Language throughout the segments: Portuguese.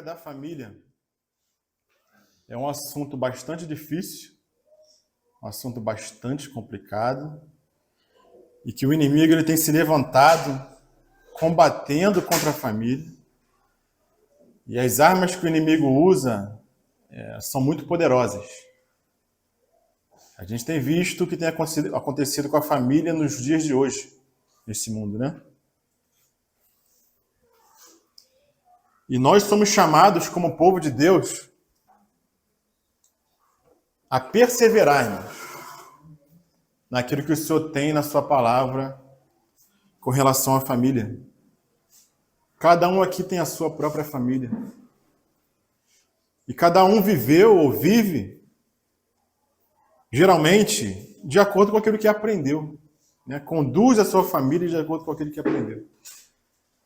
acerca da família é um assunto bastante difícil, um assunto bastante complicado, e que o inimigo ele tem se levantado combatendo contra a família. E as armas que o inimigo usa são muito poderosas. A gente tem visto o que tem acontecido com a família nos dias de hoje, nesse mundo, né? E nós somos chamados, como povo de Deus, a perseverar, irmãos, naquilo que o Senhor tem na sua palavra com relação à família. Cada um aqui tem a sua própria família. E cada um viveu ou vive, geralmente, de acordo com aquilo que aprendeu, né? Conduz a sua família de acordo com aquilo que aprendeu.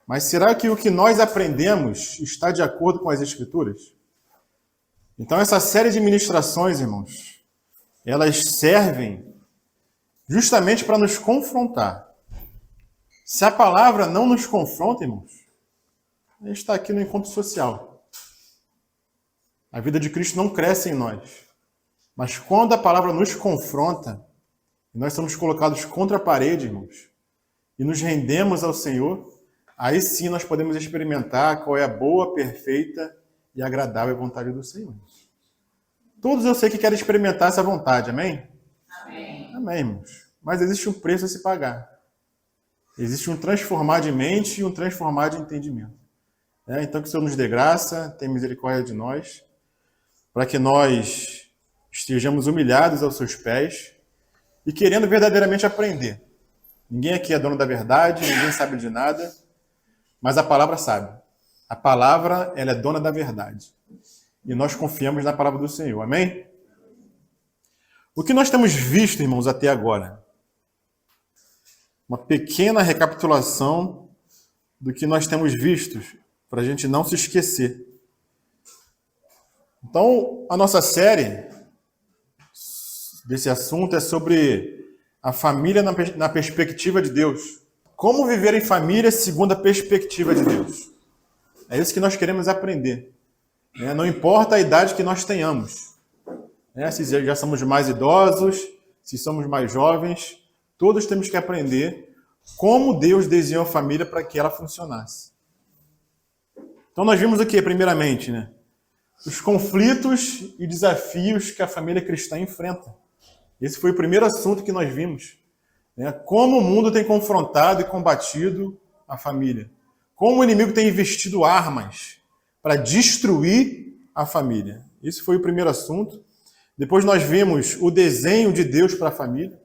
Mas será que o que nós aprendemos está de acordo com as Escrituras? Então, essa série de ministrações, irmãos, elas servem justamente para nos confrontar. Se a palavra não nos confronta, irmãos, a gente está aqui no encontro social. A vida de Cristo não cresce em nós. Mas quando a palavra nos confronta, e nós somos colocados contra a parede, irmãos, e nos rendemos ao Senhor, aí sim nós podemos experimentar qual é a boa, perfeita e agradável vontade do Senhor. Todos eu sei que querem experimentar essa vontade, amém? Amém. Amém, irmãos. Mas existe um preço a se pagar. Existe um transformar de mente e um transformar de entendimento. Então que o Senhor nos dê graça, tenha misericórdia de nós, para que nós estejamos humilhados aos seus pés e querendo verdadeiramente aprender. Ninguém aqui é dono da verdade, ninguém sabe de nada, mas a palavra sabe. A palavra, ela é dona da verdade. E nós confiamos na palavra do Senhor. Amém? O que nós temos visto, irmãos, até agora? Uma pequena recapitulação do que nós temos visto, para a gente não se esquecer. Então, a nossa série desse assunto é sobre a família na perspectiva de Deus. Como viver em família segundo a perspectiva de Deus. É isso que nós queremos aprender. Não importa a idade que nós tenhamos. Se já somos mais idosos, se somos mais jovens, todos temos que aprender como Deus desenhou a família para que ela funcionasse. Então nós vimos o que, primeiramente? Os conflitos e desafios que a família cristã enfrenta. Esse foi o primeiro assunto que nós vimos. Como o mundo tem confrontado e combatido a família. Como o inimigo tem investido armas para destruir a família. Esse foi o primeiro assunto. Depois nós vimos o desenho de Deus para a família.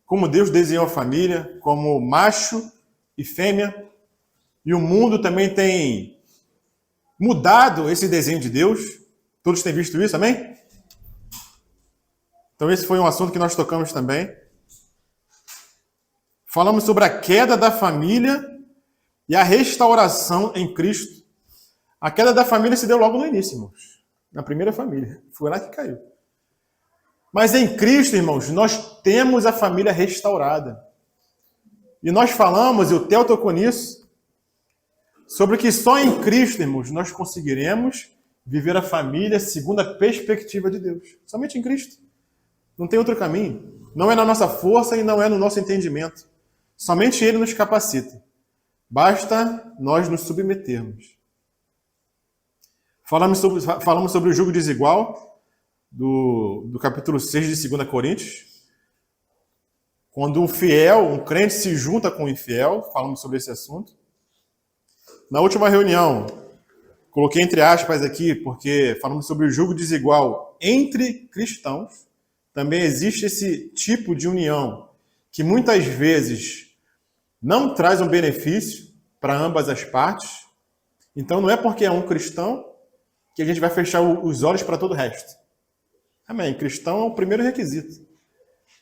Como Deus desenhou a família, como macho e fêmea. E o mundo também tem mudado esse desenho de Deus. Todos têm visto isso, amém? Então esse foi um assunto que nós tocamos também. Falamos sobre a queda da família e a restauração em Cristo. A queda da família se deu logo no início, irmãos. Na primeira família. Foi lá que caiu. Mas em Cristo, irmãos, nós temos a família restaurada. E nós falamos, e o Theo tocou nisso, sobre que só em Cristo, irmãos, nós conseguiremos viver a família segundo a perspectiva de Deus. Somente em Cristo. Não tem outro caminho. Não é na nossa força e não é no nosso entendimento. Somente Ele nos capacita. Basta nós nos submetermos. Falamos sobre o jugo desigual, do capítulo 6 de 2 Coríntios. Quando um fiel, um crente se junta com um infiel, falamos sobre esse assunto. Na última reunião, coloquei entre aspas aqui, porque falamos sobre o jugo desigual entre cristãos. Também existe esse tipo de união que muitas vezes não traz um benefício para ambas as partes. Então não é porque é um cristão que a gente vai fechar os olhos para todo o resto. Amém. Cristão é o primeiro requisito.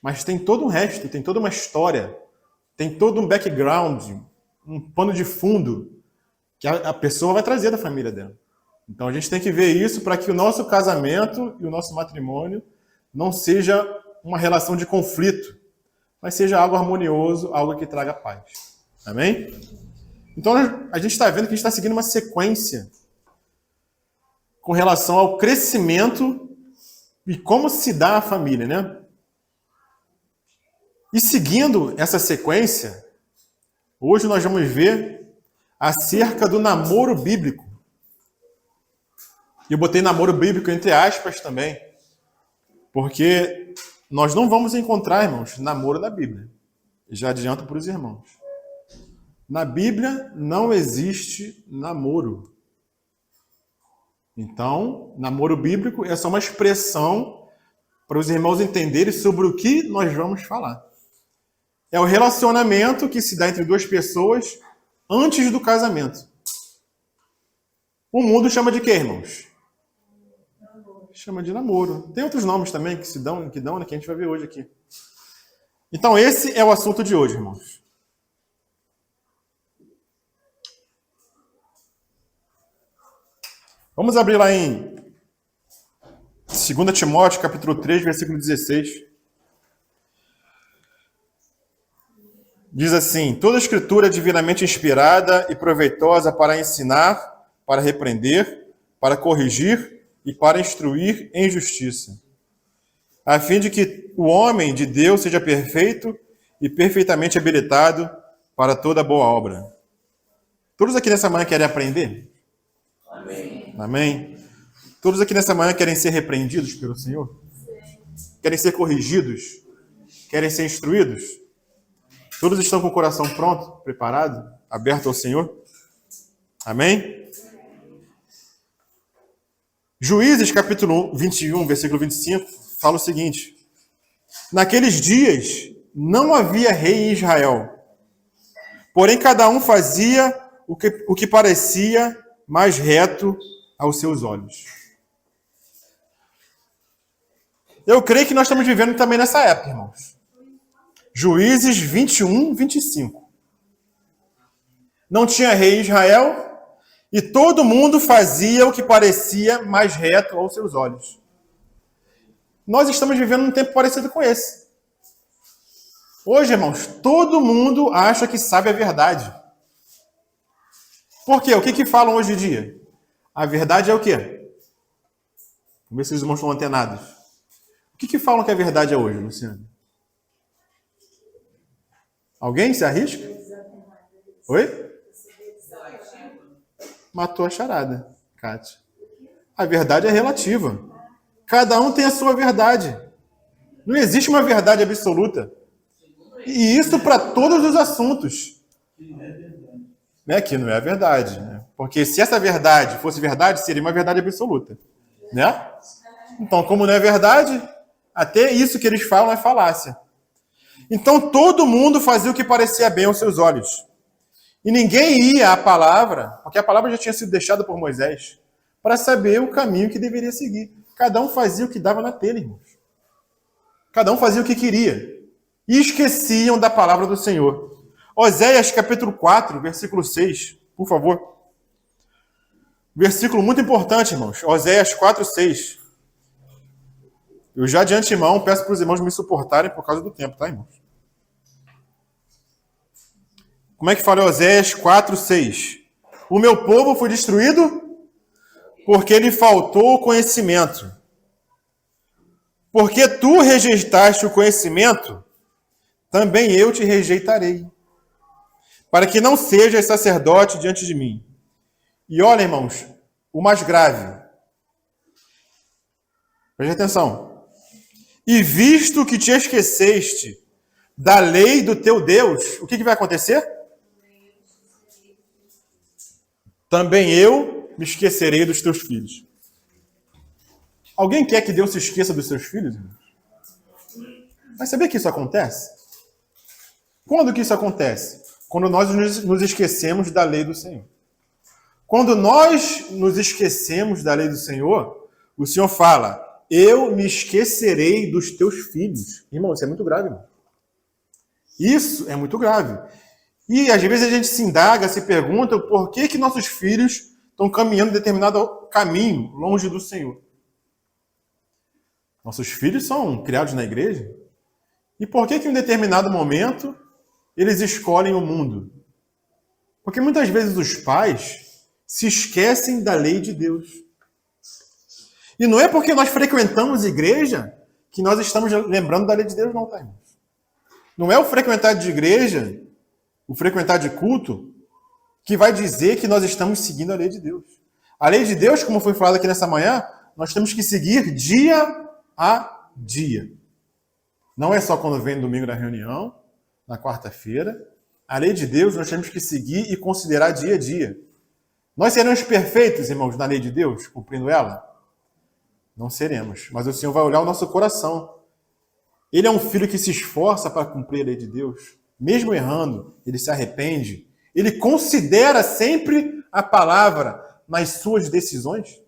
Mas tem todo um resto, tem toda uma história, tem todo um background, um pano de fundo que a pessoa vai trazer da família dela. Então a gente tem que ver isso para que o nosso casamento e o nosso matrimônio não seja uma relação de conflito, mas seja algo harmonioso, algo que traga paz. Amém? Então a gente está vendo que a gente está seguindo uma sequência com relação ao crescimento e como se dá a família, né? E seguindo essa sequência, hoje nós vamos ver acerca do namoro bíblico. Eu botei namoro bíblico entre aspas também, porque nós não vamos encontrar, irmãos, namoro na Bíblia. Já adianto para os irmãos. Na Bíblia não existe namoro. Então, namoro bíblico é só uma expressão para os irmãos entenderem sobre o que nós vamos falar. É o relacionamento que se dá entre duas pessoas antes do casamento. O mundo chama de quê, irmãos? Chama de namoro. Tem outros nomes também que dão, né, que a gente vai ver hoje aqui. Então, esse é o assunto de hoje, irmãos. Vamos abrir lá em 2 Timóteo, capítulo 3, versículo 16. Diz assim: toda a escritura é divinamente inspirada e proveitosa para ensinar, para repreender, para corrigir e para instruir em justiça, a fim de que o homem de Deus seja perfeito e perfeitamente habilitado para toda boa obra. Todos aqui nessa manhã querem aprender? Amém. Amém. Todos aqui nessa manhã querem ser repreendidos pelo Senhor? Querem ser corrigidos? Querem ser instruídos? Todos estão com o coração pronto, preparado, aberto ao Senhor? Amém? Juízes, capítulo 21, versículo 25, fala o seguinte: naqueles dias não havia rei em Israel, porém cada um fazia o que parecia mais reto aos seus olhos. Eu creio que nós estamos vivendo também nessa época, irmãos. Juízes 21, 25. Não tinha rei em Israel e todo mundo fazia o que parecia mais reto aos seus olhos. Nós estamos vivendo um tempo parecido com esse. Hoje, irmãos, todo mundo acha que sabe a verdade. Por quê? O que falam hoje em dia? A verdade é o quê? Vamos ver se os irmãos estão antenados. O que falam que a verdade é hoje, Luciano? Alguém se arrisca? Oi? Matou a charada, Kátia. A verdade é relativa. Cada um tem a sua verdade. Não existe uma verdade absoluta. E isso para todos os assuntos. Né? Que não é a verdade. Né? Porque se essa verdade fosse verdade, seria uma verdade absoluta. Né? Então, como não é verdade, até isso que eles falam é falácia. Então, todo mundo fazia o que parecia bem aos seus olhos. E ninguém ia à palavra, porque a palavra já tinha sido deixada por Moisés, para saber o caminho que deveria seguir. Cada um fazia o que dava na telha, irmãos. Cada um fazia o que queria. E esqueciam da palavra do Senhor. Oséias, capítulo 4, versículo 6, por favor. Versículo muito importante, irmãos. Oséias 4, 6. Eu já de antemão peço para os irmãos me suportarem por causa do tempo, tá, irmãos? Como é que fala Oséias 4, 6? O meu povo foi destruído porque lhe faltou o conhecimento. Porque tu rejeitaste o conhecimento, também eu te rejeitarei, para que não sejas sacerdote diante de mim. E olha, irmãos, o mais grave. Preste atenção. E visto que te esqueceste da lei do teu Deus, o que vai acontecer? Também eu me esquecerei dos teus filhos. Alguém quer que Deus se esqueça dos seus filhos? Mas sabia que isso acontece? Quando que isso acontece? Quando nós nos esquecemos da lei do Senhor. Quando nós nos esquecemos da lei do Senhor, o Senhor fala: eu me esquecerei dos teus filhos. Irmão, isso é muito grave, irmão. Isso é muito grave. E às vezes a gente se indaga, se pergunta por que nossos filhos estão caminhando em determinado caminho, longe do Senhor. Nossos filhos são criados na igreja. E por que em um determinado momento eles escolhem o mundo? Porque muitas vezes os pais se esquecem da lei de Deus. E não é porque nós frequentamos igreja que nós estamos lembrando da lei de Deus, não, tá, irmãos? Não é o frequentar de igreja, o frequentar de culto, que vai dizer que nós estamos seguindo a lei de Deus. A lei de Deus, como foi falado aqui nessa manhã, nós temos que seguir dia a dia. Não é só quando vem domingo na reunião, na quarta-feira. A lei de Deus nós temos que seguir e considerar dia a dia. Nós seremos perfeitos, irmãos, na lei de Deus, cumprindo ela? Não seremos. Mas o Senhor vai olhar o nosso coração. Ele é um filho que se esforça para cumprir a lei de Deus. Mesmo errando, ele se arrepende. Ele considera sempre a palavra nas suas decisões.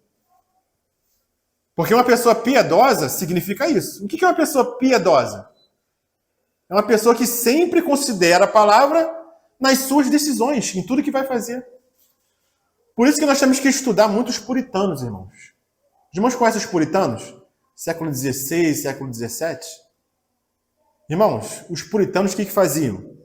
Porque uma pessoa piedosa significa isso. O que é uma pessoa piedosa? É uma pessoa que sempre considera a palavra nas suas decisões, em tudo que vai fazer. Por isso que nós temos que estudar muito os puritanos, irmãos. Os irmãos conhecem os puritanos? Século XVI, século XVII? Irmãos, os puritanos o que faziam?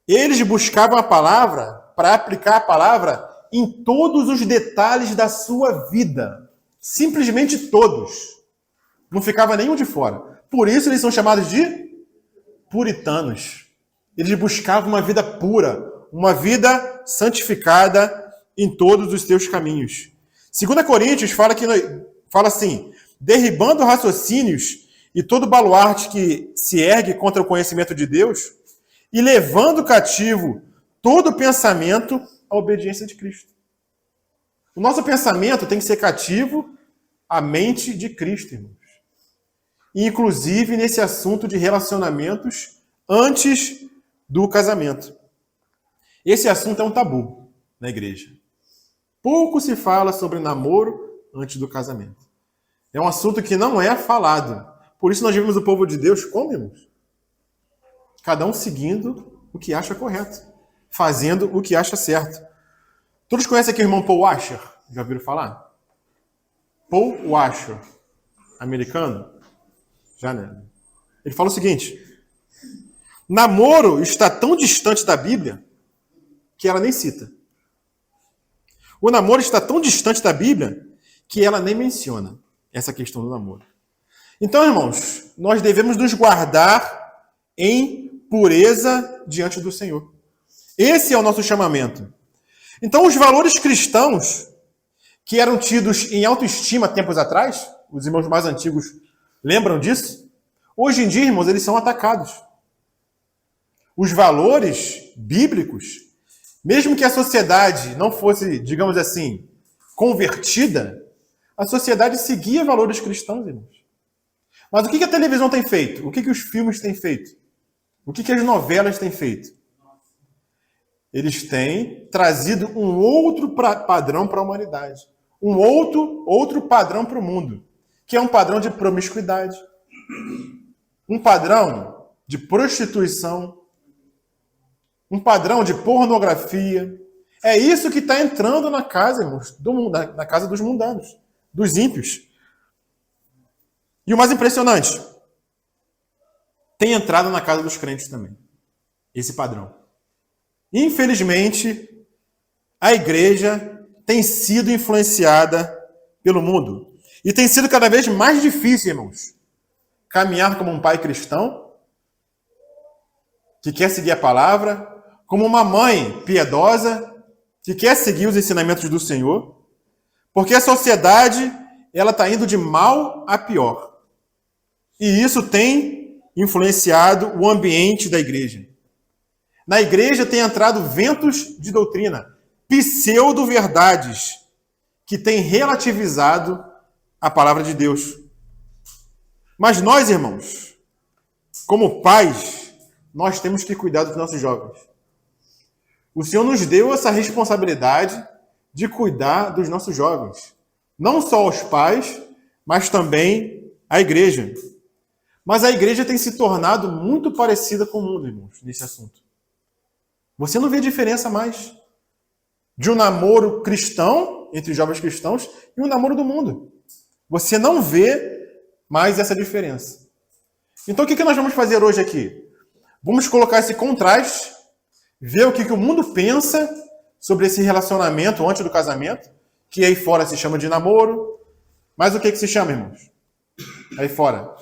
Eles buscavam a palavra para aplicar a palavra em todos os detalhes da sua vida. Simplesmente todos. Não ficava nenhum de fora. Por isso eles são chamados de puritanos. Eles buscavam uma vida pura, uma vida santificada em todos os seus caminhos. 2 Coríntios fala assim, derribando raciocínios e todo baluarte que se ergue contra o conhecimento de Deus e levando cativo todo pensamento à obediência de Cristo. O nosso pensamento tem que ser cativo à mente de Cristo, irmãos. E, inclusive nesse assunto de relacionamentos antes do casamento. Esse assunto é um tabu na igreja. Pouco se fala sobre namoro antes do casamento. É um assunto que não é falado. Por isso nós vemos o povo de Deus como, irmãos? Cada um seguindo o que acha correto. Fazendo o que acha certo. Todos conhecem aqui o irmão Paul Washer? Já ouviram falar? Paul Washer. Americano? Já, né? Ele fala o seguinte. Namoro está tão distante da Bíblia que ela nem cita. O namoro está tão distante da Bíblia que ela nem menciona essa questão do namoro. Então, irmãos, nós devemos nos guardar em pureza diante do Senhor. Esse é o nosso chamamento. Então, os valores cristãos que eram tidos em autoestima tempos atrás, os irmãos mais antigos lembram disso? Hoje em dia, irmãos, eles são atacados. Os valores bíblicos, mesmo que a sociedade não fosse, digamos assim, convertida, a sociedade seguia valores cristãos, irmãos. Mas o que a televisão tem feito? O que os filmes têm feito? O que as novelas têm feito? Eles têm trazido um outro padrão para a humanidade. Um outro padrão para o mundo. Que é um padrão de promiscuidade. Um padrão de prostituição. Um padrão de pornografia. É isso que está entrando na casa, irmãos, na casa dos mundanos, dos ímpios. E o mais impressionante, tem entrado na casa dos crentes também. Esse padrão. Infelizmente, a igreja tem sido influenciada pelo mundo. E tem sido cada vez mais difícil, irmãos, caminhar como um pai cristão, que quer seguir a palavra, como uma mãe piedosa, que quer seguir os ensinamentos do Senhor, porque a sociedade ela está indo de mal a pior. E isso tem influenciado o ambiente da igreja. Na igreja tem entrado ventos de doutrina, pseudo-verdades, que têm relativizado a palavra de Deus. Mas nós, irmãos, como pais, nós temos que cuidar dos nossos jovens. O Senhor nos deu essa responsabilidade de cuidar dos nossos jovens. Não só os pais, mas também a igreja. Mas a igreja tem se tornado muito parecida com o mundo, irmãos, nesse assunto. Você não vê diferença mais de um namoro cristão, entre jovens cristãos, e um namoro do mundo. Você não vê mais essa diferença. Então o que nós vamos fazer hoje aqui? Vamos colocar esse contraste, ver o que o mundo pensa sobre esse relacionamento antes do casamento, que aí fora se chama de namoro, Mas o que se chama, irmãos? Aí fora.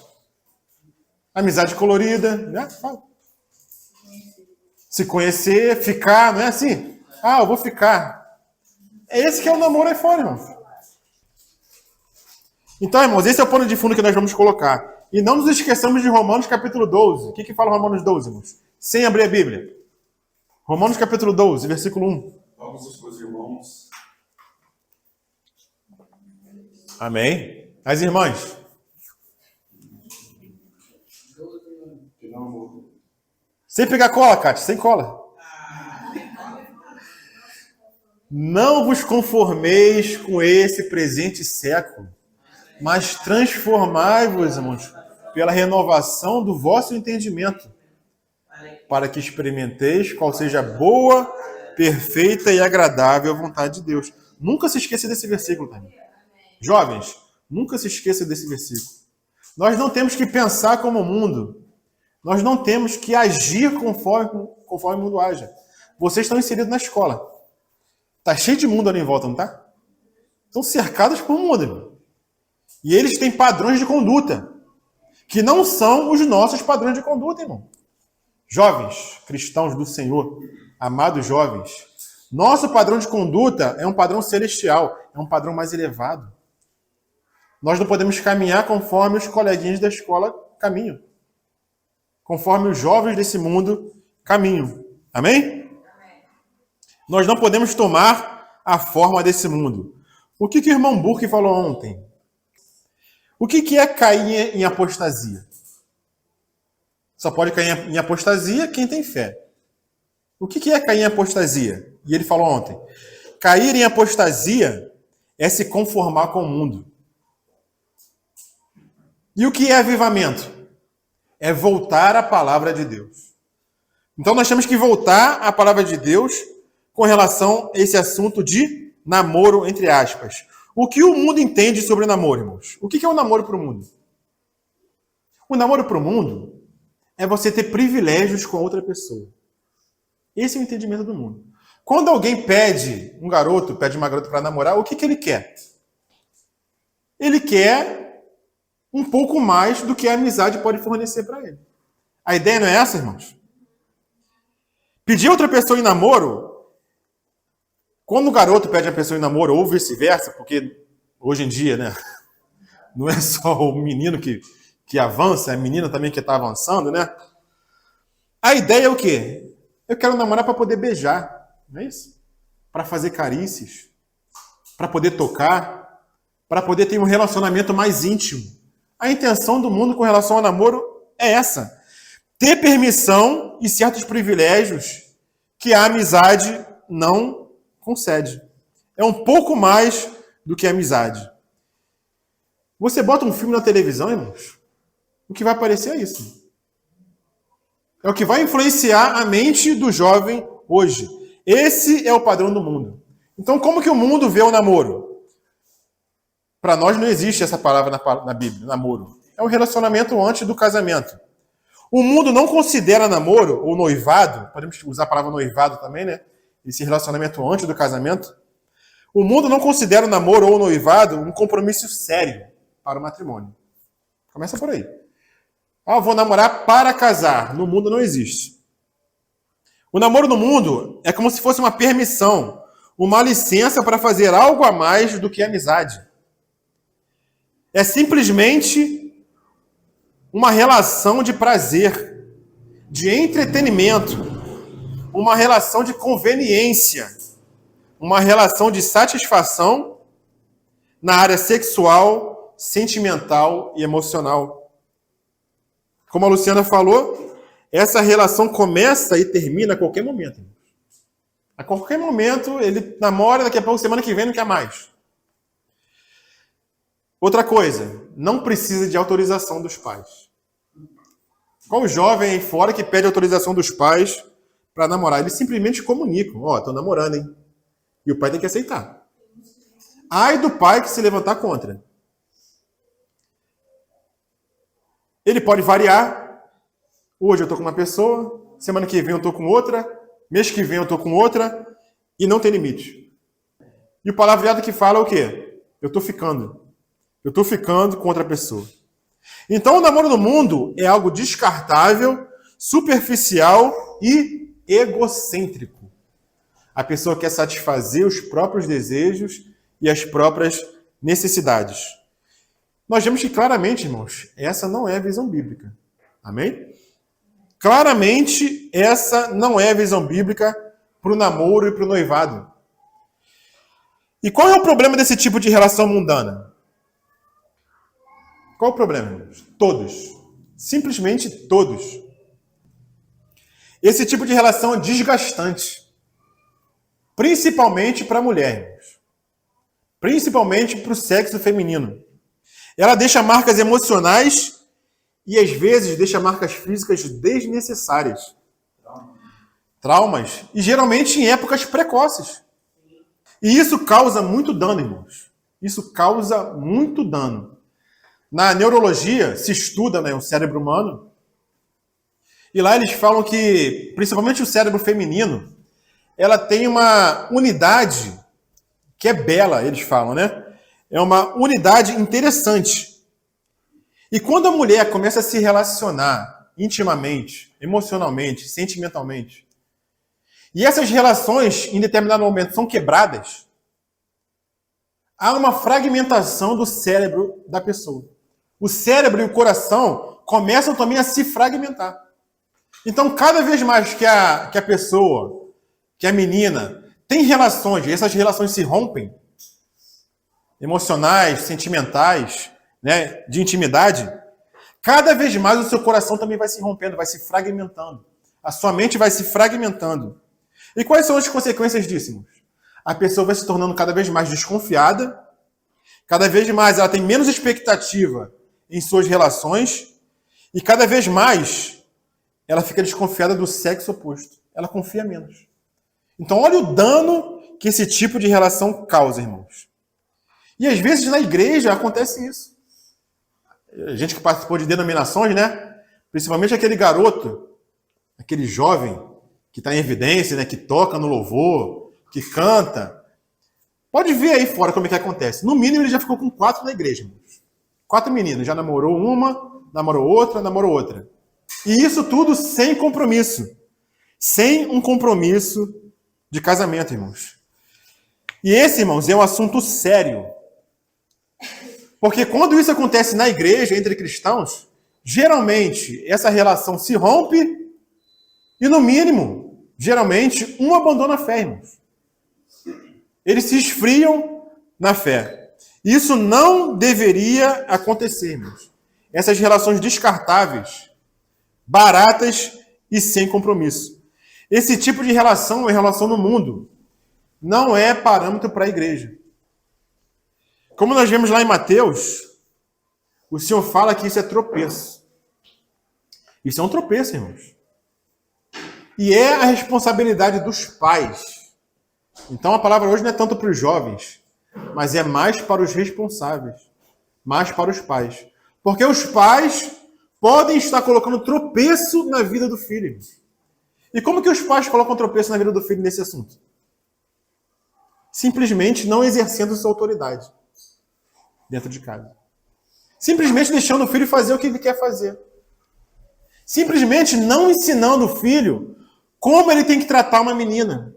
Amizade colorida, né? Se conhecer, ficar, não é assim? Ah, eu vou ficar. É esse que é o namoro aí fora, irmão. Então, irmãos, esse é o pano de fundo que nós vamos colocar. E não nos esqueçamos de Romanos capítulo 12. O que fala Romanos 12, irmãos? Sem abrir a Bíblia. Romanos capítulo 12, versículo 1. Vamos os irmãos. Amém. As irmãs. Sem pegar cola, Cátia, sem cola. Não vos conformeis com esse presente século, mas transformai-vos, irmãos, pela renovação do vosso entendimento, para que experimenteis qual seja a boa, perfeita e agradável vontade de Deus. Nunca se esqueça desse versículo também. Jovens, nunca se esqueça desse versículo. Nós não temos que pensar como o mundo. Nós não temos que agir conforme o mundo age. Vocês estão inseridos na escola. Está cheio de mundo ali em volta, não está? Estão cercados por mundo, irmão. E eles têm padrões de conduta, que não são os nossos padrões de conduta, irmão. Jovens, cristãos do Senhor, amados jovens, nosso padrão de conduta é um padrão celestial, é um padrão mais elevado. Nós não podemos caminhar conforme os coleguinhas da escola caminham. Conforme os jovens desse mundo caminham. Amém? Nós não podemos tomar a forma desse mundo. O que o irmão Burke falou ontem? O que é cair em apostasia? Só pode cair em apostasia quem tem fé. O que é cair em apostasia? E ele falou ontem. Cair em apostasia é se conformar com o mundo. E o que é avivamento? É voltar à palavra de Deus. Então nós temos que voltar à palavra de Deus com relação a esse assunto de namoro, entre aspas. O que o mundo entende sobre namoro, irmãos? O que é o namoro para o mundo? O namoro para o mundo é você ter privilégios com outra pessoa. Esse é o entendimento do mundo. Quando alguém pede uma garota para namorar, o que ele quer? Ele quer um pouco mais do que a amizade pode fornecer para ele. A ideia não é essa, irmãos? Pedir outra pessoa em namoro, quando o garoto pede a pessoa em namoro, ou vice-versa, porque hoje em dia, né, não é só o menino que avança, é a menina também que está avançando, né? A ideia é o quê? Eu quero namorar para poder beijar, não é isso? Para fazer carícias, para poder tocar, para poder ter um relacionamento mais íntimo. A intenção do mundo com relação ao namoro é essa. Ter permissão e certos privilégios que a amizade não concede. É um pouco mais do que a amizade. Você bota um filme na televisão, irmãos, o que vai aparecer é isso. É o que vai influenciar a mente do jovem hoje. Esse é o padrão do mundo. Então, como que o mundo vê o namoro? Para nós não existe essa palavra na Bíblia, namoro. É um relacionamento antes do casamento. O mundo não considera namoro ou noivado, podemos usar a palavra noivado também, né? Esse relacionamento antes do casamento. O mundo não considera o namoro ou o noivado um compromisso sério para o matrimônio. Começa por aí. Eu vou namorar para casar. No mundo não existe. O namoro no mundo é como se fosse uma permissão, uma licença para fazer algo a mais do que amizade. É simplesmente uma relação de prazer, de entretenimento, uma relação de conveniência, uma relação de satisfação na área sexual, sentimental e emocional. Como a Luciana falou, essa relação começa e termina a qualquer momento. A qualquer momento ele namora, daqui a pouco, semana que vem, não quer mais. Outra coisa, não precisa de autorização dos pais. Qual o jovem aí fora que pede autorização dos pais para namorar? Eles simplesmente comunicam. Tô namorando, hein? E o pai tem que aceitar. Ai do pai que se levantar contra. Ele pode variar. Hoje eu estou com uma pessoa, semana que vem eu estou com outra, mês que vem eu estou com outra, e não tem limite. E o palavreado que fala é o quê? Eu estou ficando. Eu estou ficando com outra pessoa. Então, o namoro no mundo é algo descartável, superficial e egocêntrico. A pessoa quer satisfazer os próprios desejos e as próprias necessidades. Nós vemos que claramente, irmãos, essa não é a visão bíblica. Amém? Claramente, essa não é a visão bíblica para o namoro e para o noivado. E qual é o problema desse tipo de relação mundana? Qual o problema, irmãos? Todos. Simplesmente todos. Esse tipo de relação é desgastante. Principalmente para a mulher, irmãos. Principalmente para o sexo feminino. Ela deixa marcas emocionais e, às vezes, deixa marcas físicas desnecessárias. Traumas. E, geralmente, em épocas precoces. E isso causa muito dano, irmãos. Isso causa muito dano. Na neurologia, se estuda, o cérebro humano. E lá eles falam que, principalmente o cérebro feminino, ela tem uma unidade que é bela, eles falam, né? É uma unidade interessante. E quando a mulher começa a se relacionar intimamente, emocionalmente, sentimentalmente, e essas relações, em determinado momento, são quebradas, há uma fragmentação do cérebro da pessoa. O cérebro e o coração começam também a se fragmentar. Então, cada vez mais que a pessoa, que a menina, tem relações, e essas relações se rompem, emocionais, sentimentais, de intimidade, cada vez mais o seu coração também vai se rompendo, vai se fragmentando. A sua mente vai se fragmentando. E quais são as consequências disso, irmãos? A pessoa vai se tornando cada vez mais desconfiada, cada vez mais ela tem menos expectativa em suas relações e cada vez mais ela fica desconfiada do sexo oposto. Ela confia menos. Então, olha o dano que esse tipo de relação causa, irmãos. E às vezes na igreja acontece isso. A gente que participou de denominações, principalmente aquele garoto, aquele jovem que está em evidência, que toca no louvor, que canta. Pode ver aí fora como é que acontece. No mínimo, ele já ficou com 4 na igreja, irmãos. 4 meninas. Já namorou uma, namorou outra. E isso tudo sem compromisso. Sem um compromisso de casamento, irmãos. E esse, irmãos, é um assunto sério. Porque quando isso acontece na igreja, entre cristãos, geralmente essa relação se rompe e, no mínimo, geralmente, um abandona a fé, irmãos. Eles se esfriam na fé. Isso não deveria acontecer, irmãos. Essas relações descartáveis, baratas e sem compromisso. Esse tipo de relação é relação no mundo. Não é parâmetro para a igreja. Como nós vemos lá em Mateus, o Senhor fala que isso é tropeço. Isso é um tropeço, irmãos. E é a responsabilidade dos pais. Então a palavra hoje não é tanto para os jovens, mas é mais para os responsáveis, mais para os pais. Porque os pais podem estar colocando tropeço na vida do filho, irmãos. E como que os pais colocam tropeço na vida do filho nesse assunto? Simplesmente não exercendo sua autoridade dentro de casa. Simplesmente deixando o filho fazer o que ele quer fazer. Simplesmente não ensinando o filho como ele tem que tratar uma menina.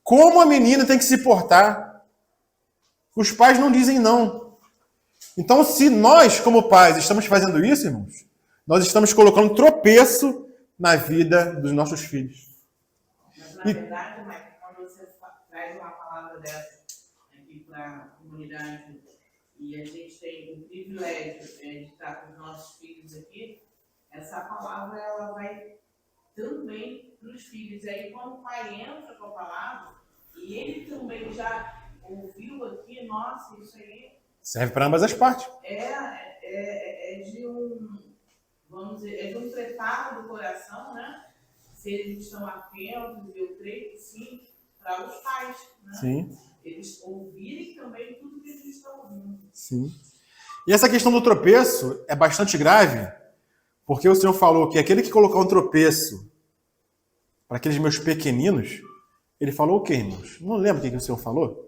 Como a menina tem que se portar. Os pais não dizem não. Então, se nós, como pais, estamos fazendo isso, irmãos, nós estamos colocando tropeço na vida dos nossos filhos. Mas, na verdade, Mike, quando você traz uma palavra dessa aqui para a comunidade e a gente tem o privilégio de estar com os nossos filhos aqui, essa palavra ela vai também para os filhos. E aí, quando o pai entra com a palavra, e ele também já ouviu aqui, nossa, isso aí... Serve para ambas as partes. É de um, vamos dizer, é de um preparo do coração, Se eles estão atentos, eu creio que sim, para os pais, Sim. Eles ouvirem também tudo que eles estão ouvindo. Sim. E essa questão do tropeço é bastante grave, porque o Senhor falou que aquele que colocar um tropeço para aqueles meus pequeninos, ele falou o quê, irmãos? Não lembro o que o Senhor falou?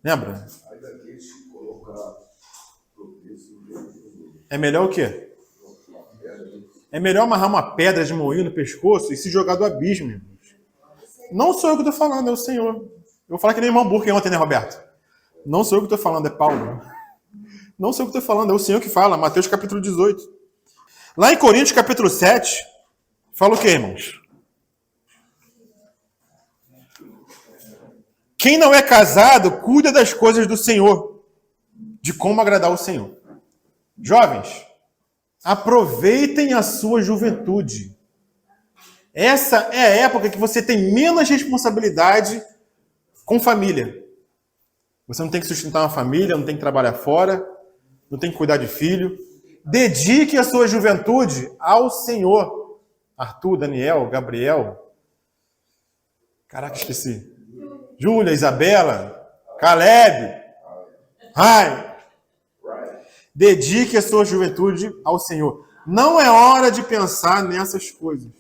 Lembra? É melhor o quê? É melhor amarrar uma pedra de moinho no pescoço e se jogar do abismo, irmãos. Não sou eu que estou falando, é o Senhor. Eu vou falar que nem irmão Burke ontem, né, Roberto? Não sou eu que estou falando, é Paulo. Não sou eu que estou falando, é o Senhor que fala. Mateus capítulo 18. Lá em Coríntios capítulo 7, fala o quê, irmãos? Quem não é casado, cuida das coisas do Senhor, de como agradar o Senhor. Jovens, aproveitem a sua juventude. Essa é a época que você tem menos responsabilidade com família. Você não tem que sustentar uma família, não tem que trabalhar fora, não tem que cuidar de filho. Dedique a sua juventude ao Senhor. Arthur, Daniel, Gabriel. Caraca, esqueci. Júlia, Isabela, Caleb. Rai. Dedique a sua juventude ao Senhor. Não é hora de pensar nessas coisas.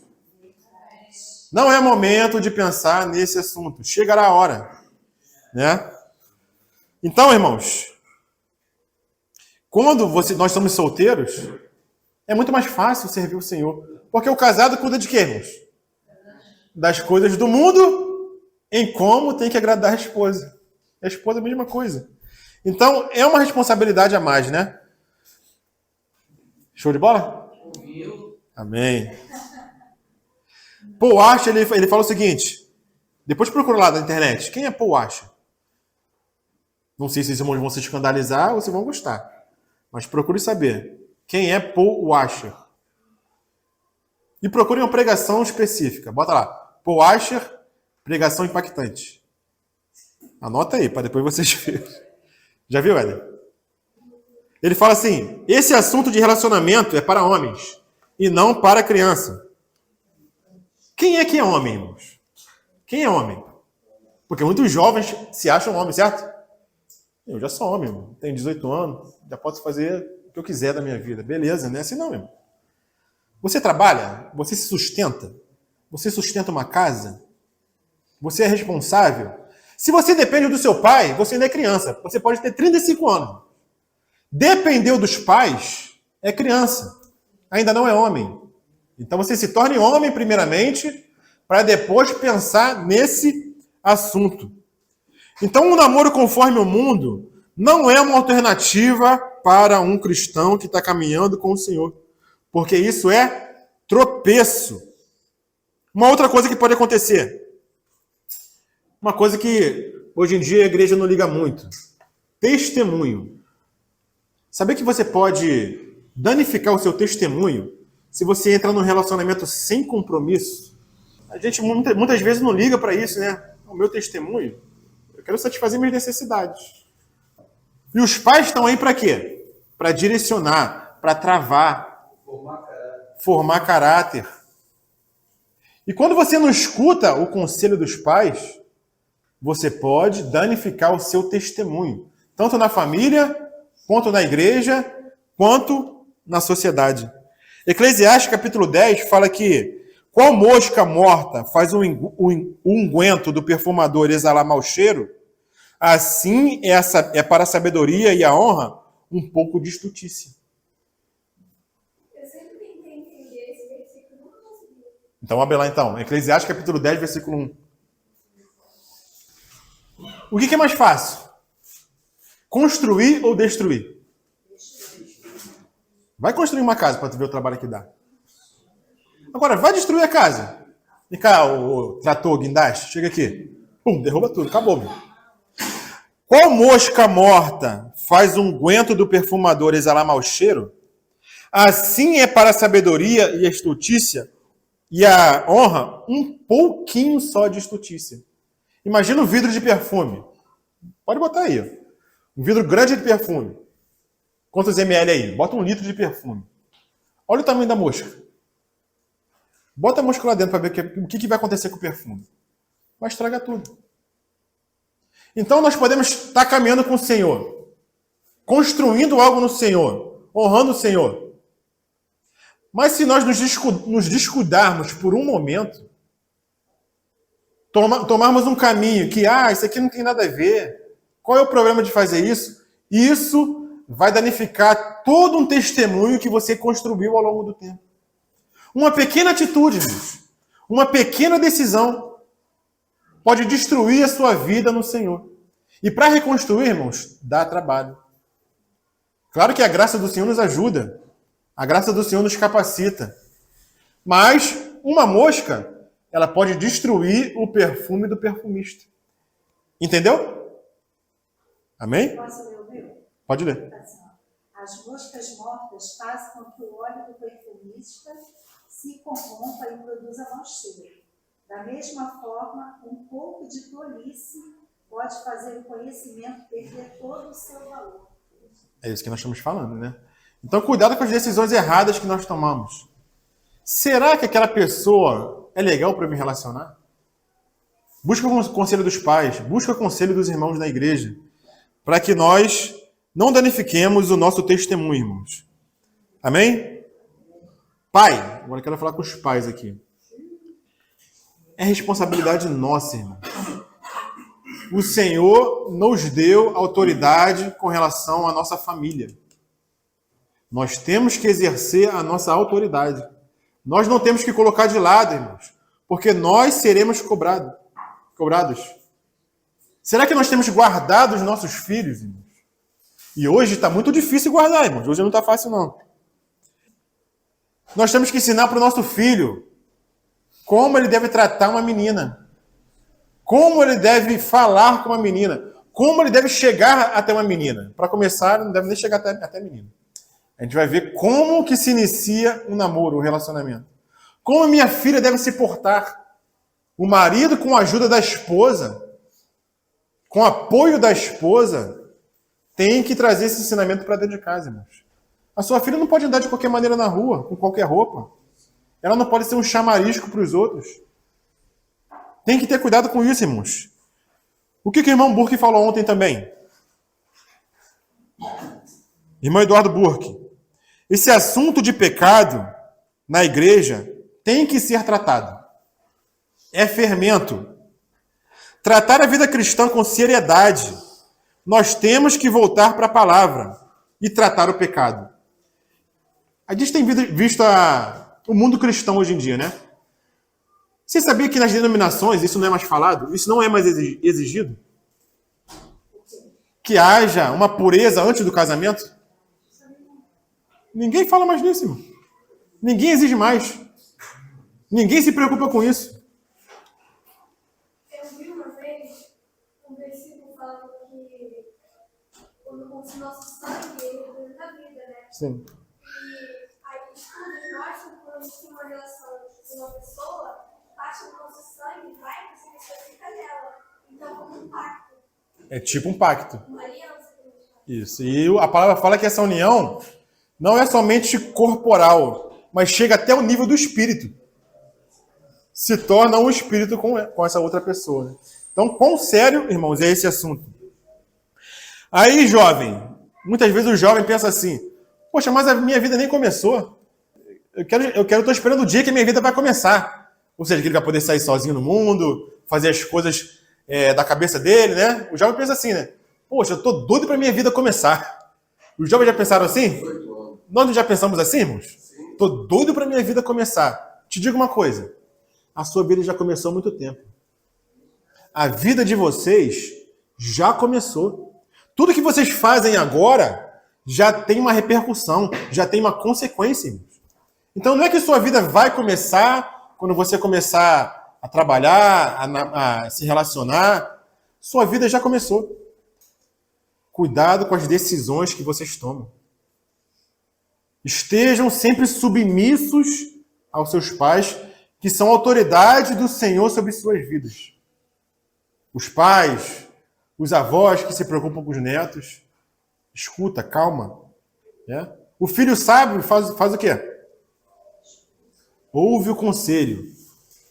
Não é momento de pensar nesse assunto. Chegará a hora. Né? Então, irmãos, quando nós somos solteiros, é muito mais fácil servir o Senhor. Porque o casado cuida de quê, irmãos? Das coisas do mundo, em como tem que agradar a esposa. A esposa é a mesma coisa. Então, é uma responsabilidade a mais, né? Show de bola? Amém. Paul Washer, ele fala o seguinte, depois procura lá na internet, quem é Paul Washer? Não sei se os irmãos vão se escandalizar ou se vão gostar, mas procure saber quem é Paul Washer. E procure uma pregação específica. Bota lá, Paul Washer, pregação impactante. Anota aí, para depois vocês verem. Já viu, Éder? Ele fala assim, esse assunto de relacionamento é para homens e não para criança. Quem é que é homem, irmãos? Quem é homem? Porque muitos jovens se acham homens, certo? Eu já sou homem, irmão. Tenho 18 anos, já posso fazer o que eu quiser da minha vida. Beleza, não é assim não, irmão. Você trabalha? Você se sustenta? Você sustenta uma casa? Você é responsável? Se você depende do seu pai, você ainda é criança. Você pode ter 35 anos. Dependeu dos pais, é criança. Ainda não é homem. Então você se torne homem primeiramente, para depois pensar nesse assunto. Então o namoro conforme o mundo não é uma alternativa para um cristão que está caminhando com o Senhor. Porque isso é tropeço. Uma outra coisa que pode acontecer. Uma coisa que hoje em dia a igreja não liga muito. Testemunho. Saber que você pode danificar o seu testemunho se você entra num relacionamento sem compromisso. A gente muitas vezes não liga para isso, né? O meu testemunho, eu quero satisfazer minhas necessidades. E os pais estão aí para quê? Para direcionar, para travar, formar caráter. E quando você não escuta o conselho dos pais, você pode danificar o seu testemunho, tanto na família, quanto na igreja, quanto na sociedade. Eclesiastes capítulo 10 fala que qual mosca morta faz o unguento do perfumador exalar mau cheiro, assim é para a sabedoria e a honra um pouco de estultícia. Eu sempre tentei entender esse versículo, não consegui. Então, abre lá então. Eclesiastes capítulo 10, versículo 1. O que é mais fácil? Construir ou destruir? Vai construir uma casa para tu ver o trabalho que dá. Agora, vai destruir a casa. Vem cá, o trator, o guindaste, chega aqui. Pum, derruba tudo, acabou. Meu. Qual mosca morta faz o unguento do perfumador exalar mau cheiro? Assim é para a sabedoria e a estultícia e a honra um pouquinho só de estultícia. Imagina um vidro de perfume. Pode botar aí. Ó. Um vidro grande de perfume. Quantos ml aí? Bota 1 litro de perfume. Olha o tamanho da mosca. Bota a mosca lá dentro para ver o que vai acontecer com o perfume. Vai estragar tudo. Então nós podemos estar caminhando com o Senhor. Construindo algo no Senhor. Honrando o Senhor. Mas se nós nos descuidarmos por um momento, tomarmos um caminho que, isso aqui não tem nada a ver. Qual é o problema de fazer isso? Isso vai danificar todo um testemunho que você construiu ao longo do tempo. Uma pequena atitude, irmãos, uma pequena decisão pode destruir a sua vida no Senhor. E para reconstruir, irmãos, dá trabalho. Claro que a graça do Senhor nos ajuda. A graça do Senhor nos capacita. Mas uma mosca, ela pode destruir o perfume do perfumista. Entendeu? Amém? Posso ler o meu? Pode ler. Assim, ó. As moscas mortas fazem com que o óleo do perfumista se corrompa e produza mau cheiro. Da mesma forma, um pouco de tolice pode fazer o conhecimento perder todo o seu valor. É isso que nós estamos falando, né? Então, cuidado com as decisões erradas que nós tomamos. Será que aquela pessoa é legal para me relacionar? Busca o conselho dos pais, busca o conselho dos irmãos da igreja, para que nós não danifiquemos o nosso testemunho, irmãos. Amém? Pai, agora eu quero falar com os pais aqui. É responsabilidade nossa, irmão. O Senhor nos deu autoridade com relação à nossa família. Nós temos que exercer a nossa autoridade. Nós não temos que colocar de lado, irmãos, porque nós seremos cobrados. Será que nós temos guardado os nossos filhos, irmãos? E hoje está muito difícil guardar, irmãos. Hoje não está fácil, não. Nós temos que ensinar para o nosso filho como ele deve tratar uma menina. Como ele deve falar com uma menina. Como ele deve chegar até uma menina. Para começar, não deve nem chegar até a menina. A gente vai ver como que se inicia um namoro, um relacionamento. Como a minha filha deve se portar. O marido, com a ajuda da esposa, com o apoio da esposa, tem que trazer esse ensinamento para dentro de casa, irmãos. A sua filha não pode andar de qualquer maneira na rua, com qualquer roupa. Ela não pode ser um chamarisco para os outros. Tem que ter cuidado com isso, irmãos. O que o irmão Burke falou ontem também? Irmão Eduardo Burke. Esse assunto de pecado na igreja tem que ser tratado. É fermento. Tratar a vida cristã com seriedade. Nós temos que voltar para a palavra e tratar o pecado. A gente tem visto o mundo cristão hoje em dia, né? Você sabia que nas denominações isso não é mais falado? Isso não é mais exigido? Que haja uma pureza antes do casamento? Ninguém fala mais nisso, irmão. Ninguém exige mais. Ninguém se preocupa com isso. Eu vi uma vez um versículo falando que o nosso sangue ele representa a vida, né? Sim. E aí estudos mostram que quando a gente tem uma relação com uma pessoa, parte do nosso sangue vai para essa pessoa e fica nela. Então, como um pacto, É tipo um pacto. uma aliança que a gente faz. Isso. E a palavra fala que essa união não é somente corporal, mas chega até o nível do espírito. Se torna um espírito com essa outra pessoa. Né? Então, quão sério, irmãos, é esse assunto? Aí, jovem, muitas vezes o jovem pensa assim, poxa, mas a minha vida nem começou. Estou esperando o dia que a minha vida vai começar. Ou seja, que ele vai poder sair sozinho no mundo, fazer as coisas da cabeça dele, né? O jovem pensa assim, né? Poxa, eu estou doido para a minha vida começar. Os jovens já pensaram assim? Nós já pensamos assim, irmãos? Estou doido para a minha vida começar. Te digo uma coisa. A sua vida já começou há muito tempo. A vida de vocês já começou. Tudo que vocês fazem agora já tem uma repercussão, já tem uma consequência, irmãos. Então não é que sua vida vai começar quando você começar a trabalhar, a se relacionar. Sua vida já começou. Cuidado com as decisões que vocês tomam. Estejam sempre submissos aos seus pais, que são autoridade do Senhor sobre suas vidas. Os pais, os avós que se preocupam com os netos. Escuta, calma. Né? O filho sábio faz o quê? Ouve o conselho.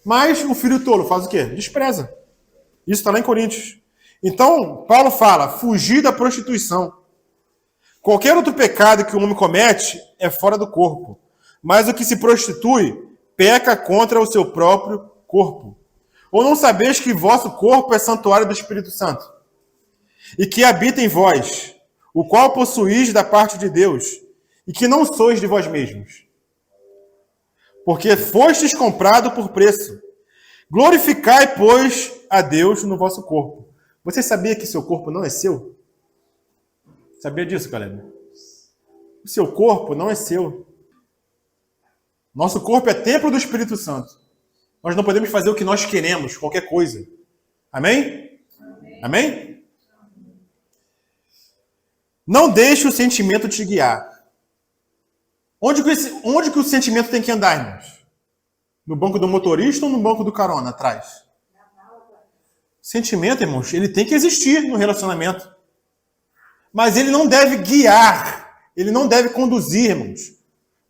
Mas o filho tolo faz o quê? Despreza. Isso está lá em Coríntios. Então, Paulo fala, fugir da prostituição. Qualquer outro pecado que o homem comete é fora do corpo. Mas o que se prostitui peca contra o seu próprio corpo. Ou não sabeis que vosso corpo é santuário do Espírito Santo, e que habita em vós, o qual possuís da parte de Deus, e que não sois de vós mesmos, porque fostes comprado por preço. Glorificai, pois, a Deus no vosso corpo. Você sabia que seu corpo não é seu? Sabia disso, galera? O seu corpo não é seu. Nosso corpo é templo do Espírito Santo. Nós não podemos fazer o que nós queremos, qualquer coisa. Amém? Amém? Não deixe o sentimento te guiar. Onde que o sentimento tem que andar, irmãos? No banco do motorista ou no banco do carona, atrás? Sentimento, irmãos, ele tem que existir no relacionamento. Mas ele não deve guiar. Ele não deve conduzir, irmãos.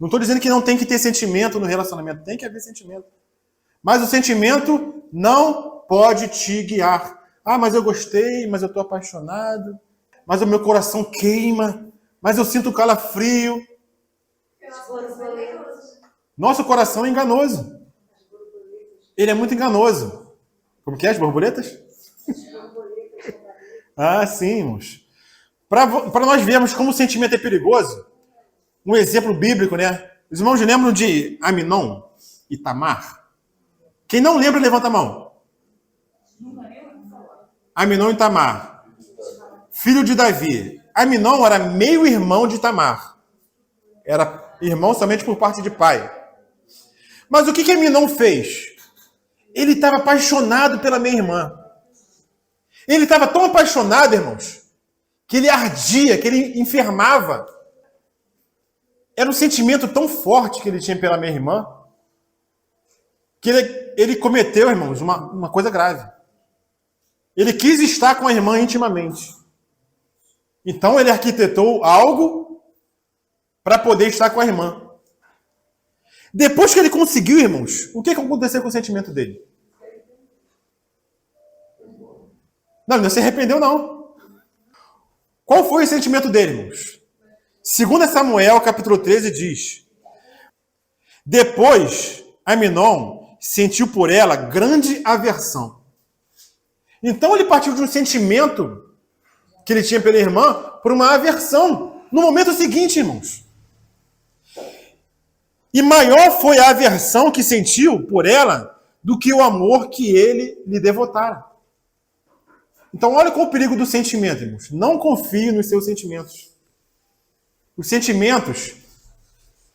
Não estou dizendo que não tem que ter sentimento no relacionamento. Tem que haver sentimento. Mas o sentimento não pode te guiar. Ah, mas eu gostei, mas eu estou apaixonado. Mas o meu coração queima. Mas eu sinto calafrio. Nosso coração é enganoso. Ele é muito enganoso. Como que é as borboletas? Ah, sim, irmãos. Para nós vermos como o sentimento é perigoso, um exemplo bíblico, né? Os irmãos lembram de Aminon e Tamar? Quem não lembra, levanta a mão. Aminon e Tamar. Filho de Davi. Aminon era meio-irmão de Tamar. Era irmão somente por parte de pai. Mas o que Aminon fez? Ele estava apaixonado pela minha irmã. Ele estava tão apaixonado, irmãos, que ele ardia, que ele enfermava. Era um sentimento tão forte que ele tinha pela minha irmã, que ele cometeu, irmãos, uma coisa grave. Ele quis estar com a irmã intimamente. Então ele arquitetou algo para poder estar com a irmã. Depois que ele conseguiu, irmãos, o que aconteceu com o sentimento dele? Não, ele não se arrependeu, não. Qual foi o sentimento dele, irmãos? 2 Samuel, capítulo 13, diz: depois, Aminon sentiu por ela grande aversão. Então ele partiu de um sentimento que ele tinha pela irmã por uma aversão. No momento seguinte, irmãos. E maior foi a aversão que sentiu por ela do que o amor que ele lhe devotara. Então, olha qual o perigo do sentimento, irmãos. Não confie nos seus sentimentos. Os sentimentos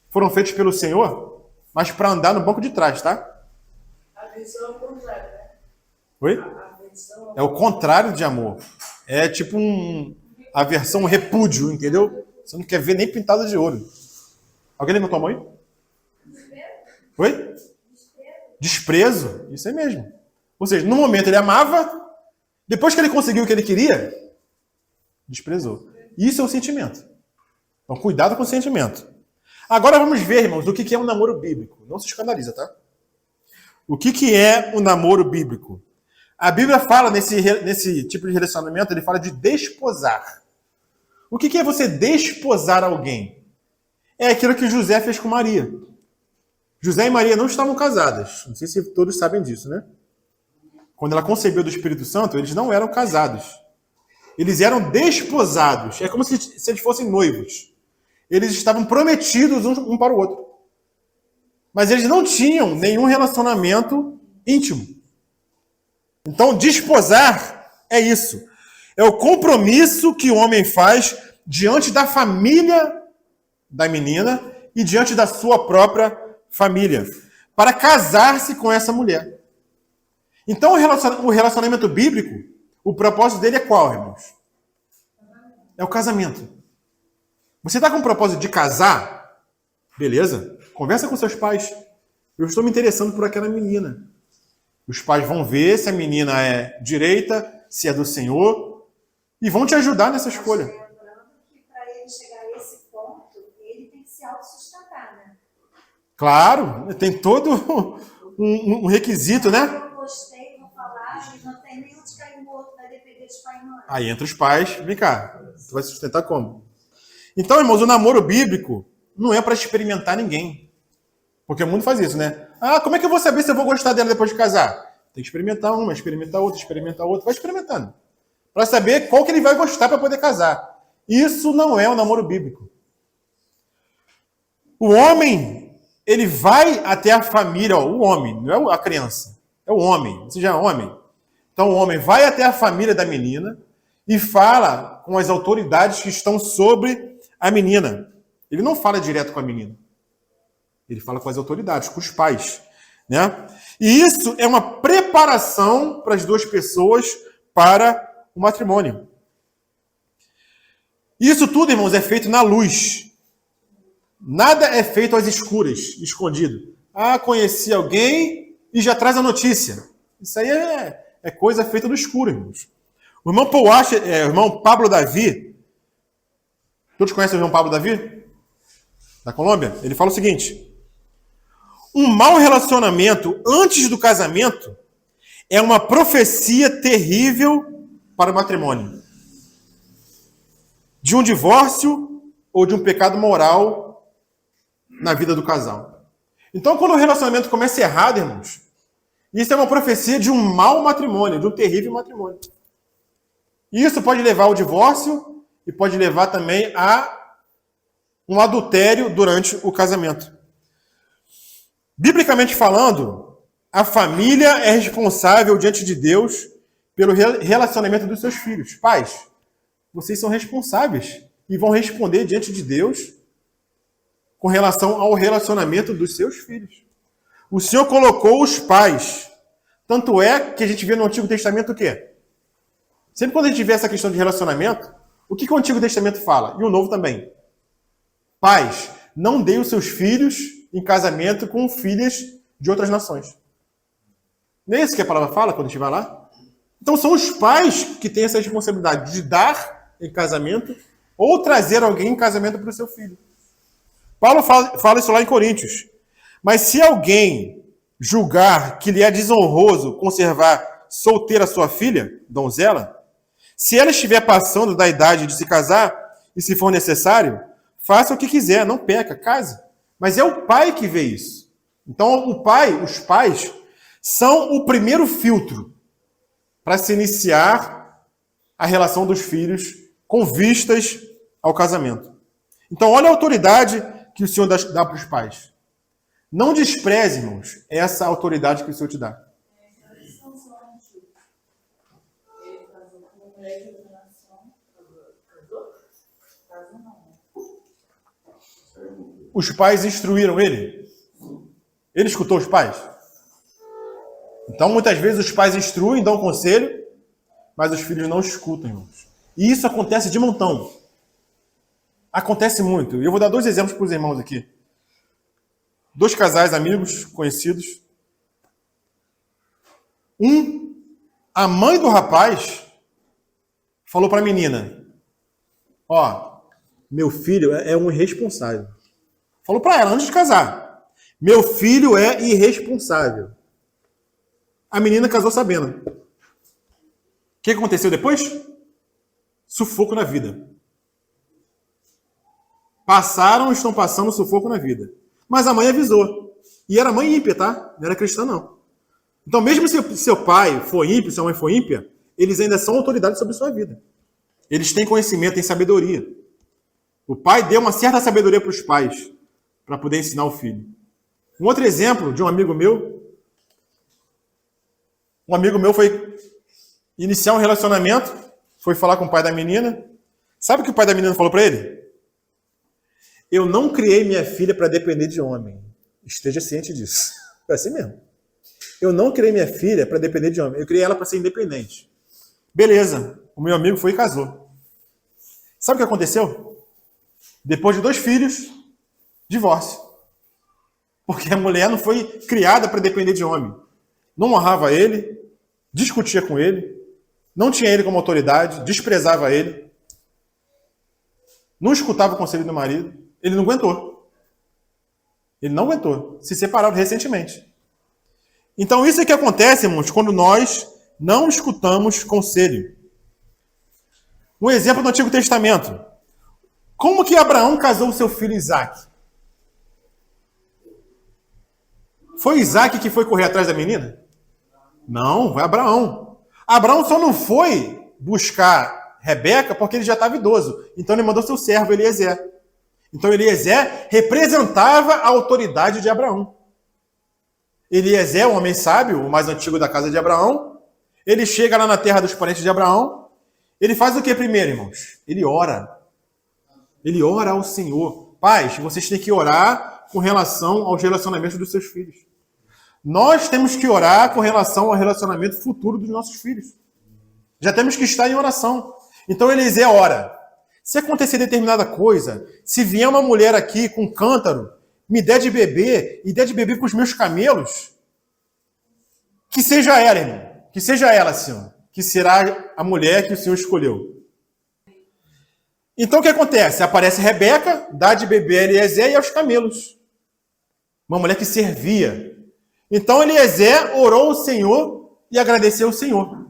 foram feitos pelo Senhor, mas para andar no banco de trás, tá? A visão é o contrário, né? Oi? É o contrário de amor. É tipo aversão, um repúdio, entendeu? Você não quer ver nem pintado de ouro. Alguém levantou a mão aí? Oi? Desprezo. Isso é mesmo. Ou seja, no momento ele amava, depois que ele conseguiu o que ele queria, desprezou. Isso é o sentimento. Então, cuidado com o sentimento. Agora vamos ver, irmãos, o que é um namoro bíblico. Não se escandaliza, tá? O que é o namoro bíblico? A Bíblia fala nesse tipo de relacionamento, ele fala de desposar. O que é você desposar alguém? É aquilo que José fez com Maria. José e Maria não estavam casadas. Não sei se todos sabem disso, né? Quando ela concebeu do Espírito Santo, eles não eram casados. Eles eram desposados. É como se eles fossem noivos. Eles estavam prometidos um para o outro. Mas eles não tinham nenhum relacionamento íntimo. Então, desposar é isso. É o compromisso que o homem faz diante da família da menina e diante da sua própria família, para casar-se com essa mulher. Então, o relacionamento bíblico, o propósito dele é qual, irmãos? É o casamento. Você está com o propósito de casar? Beleza? Conversa com seus pais. Eu estou me interessando por aquela menina. Os pais vão ver se a menina é direita, se é do Senhor, e vão te ajudar nessa escolha. Lembrando que para ele chegar a esse ponto, ele tem que se autossustentar, né? Claro, tem todo um requisito, né? Eu gostei, vou falar, e não tem nem onde cair morto, vai depender de pai e mãe. Aí entra os pais, vem cá, tu vai se sustentar como? Então, irmãos, o namoro bíblico não é para experimentar ninguém. Porque o mundo faz isso, né? Ah, como é que eu vou saber se eu vou gostar dela depois de casar? Tem que experimentar uma, experimentar outra, vai experimentando. Para saber qual que ele vai gostar para poder casar. Isso não é o namoro bíblico. O homem, ele vai até a família, ó, o homem, não é a criança, é o homem, você já é homem. Então o homem vai até a família da menina e fala com as autoridades que estão sobre a menina. Ele não fala direto com a menina. Ele fala com as autoridades, com os pais, né? E isso é uma preparação para as duas pessoas para o matrimônio. Isso tudo, irmãos, é feito na luz. Nada é feito às escuras, escondido. Ah, conheci alguém e já traz a notícia. Isso aí é coisa feita no escuro, irmãos. O irmão o irmão Pablo Davi, todos conhecem o irmão Pablo Davi? Da Colômbia? Ele fala o seguinte: um mau relacionamento antes do casamento é uma profecia terrível para o matrimônio. De um divórcio ou de um pecado moral na vida do casal. Então, quando o relacionamento começa errado, irmãos, isso é uma profecia de um mau matrimônio, de um terrível matrimônio. E isso pode levar ao divórcio e pode levar também a um adultério durante o casamento. Biblicamente falando, a família é responsável diante de Deus pelo relacionamento dos seus filhos. Pais, vocês são responsáveis e vão responder diante de Deus com relação ao relacionamento dos seus filhos. O Senhor colocou os pais. Tanto é que a gente vê no Antigo Testamento o quê? Sempre quando a gente vê essa questão de relacionamento, o que o Antigo Testamento fala? E o Novo também. Pais, não deem os seus filhos em casamento com filhas de outras nações. Não é isso que a palavra fala quando a gente vai lá? Então são os pais que têm essa responsabilidade de dar em casamento ou trazer alguém em casamento para o seu filho. Paulo fala isso lá em Coríntios. Mas se alguém julgar que lhe é desonroso conservar solteira sua filha, donzela, se ela estiver passando da idade de se casar, e se for necessário, faça o que quiser, não peca, case. Mas é o pai que vê isso. Então os pais, são o primeiro filtro para se iniciar a relação dos filhos com vistas ao casamento. Então olha a autoridade que o Senhor dá para os pais. Não despreze, irmãos, essa autoridade que o Senhor te dá. Os pais instruíram ele? Ele escutou os pais? Então, muitas vezes, os pais instruem, dão conselho, mas os filhos não escutam, irmãos. E isso acontece de montão. Acontece muito. E eu vou dar 2 exemplos para os irmãos aqui. 2 casais, amigos, conhecidos. A mãe do rapaz falou para a menina: ó, meu filho é um irresponsável. Falou para ela antes de casar: meu filho é irresponsável. A menina casou sabendo. O que aconteceu depois? Sufoco na vida. Estão passando sufoco na vida. Mas a mãe avisou. E era mãe ímpia, tá? Não era cristã, não. Então, mesmo se seu pai for ímpio, sua mãe for ímpia, eles ainda são autoridades sobre sua vida. Eles têm conhecimento, têm sabedoria. O pai deu uma certa sabedoria para os pais, para poder ensinar o filho. Um outro exemplo de um amigo meu. Um amigo meu foi iniciar um relacionamento, foi falar com o pai da menina. Sabe o que o pai da menina falou para ele? Eu não criei minha filha para depender de homem. Esteja ciente disso. É assim mesmo. Eu não criei minha filha para depender de homem. Eu criei ela para ser independente. Beleza. O meu amigo foi e casou. Sabe o que aconteceu? Depois de 2 filhos, divórcio. Porque a mulher não foi criada para depender de homem. Não honrava ele, discutia com ele, não tinha ele como autoridade, desprezava ele, não escutava o conselho do marido. Ele não aguentou. Ele não aguentou. Se separaram recentemente. Então isso é que acontece, irmãos, quando nós não escutamos conselho. Um exemplo do Antigo Testamento. Como que Abraão casou o seu filho Isaac? Foi Isaac que foi correr atrás da menina? Não, foi Abraão. Abraão só não foi buscar Rebeca porque ele já estava idoso. Então ele mandou seu servo, Eliezer. Então Eliezer representava a autoridade de Abraão. Eliezer, um homem sábio, o mais antigo da casa de Abraão, ele chega lá na terra dos parentes de Abraão. Ele faz o que primeiro, irmãos? Ele ora. Ele ora ao Senhor. Pais, vocês têm que orar com relação aos relacionamentos dos seus filhos. Nós temos que orar com relação ao relacionamento futuro dos nossos filhos. Já temos que estar em oração. Então Eliezer ora. Se acontecer determinada coisa, se vier uma mulher aqui com um cântaro, me der de beber e der de beber para os meus camelos, que seja ela, irmão. Que seja ela, Senhor. Que será a mulher que o Senhor escolheu. Então o que acontece? Aparece Rebeca, dá de beber a Eliezer e aos camelos. Uma mulher que servia. Então Eliezer orou ao Senhor e agradeceu ao Senhor.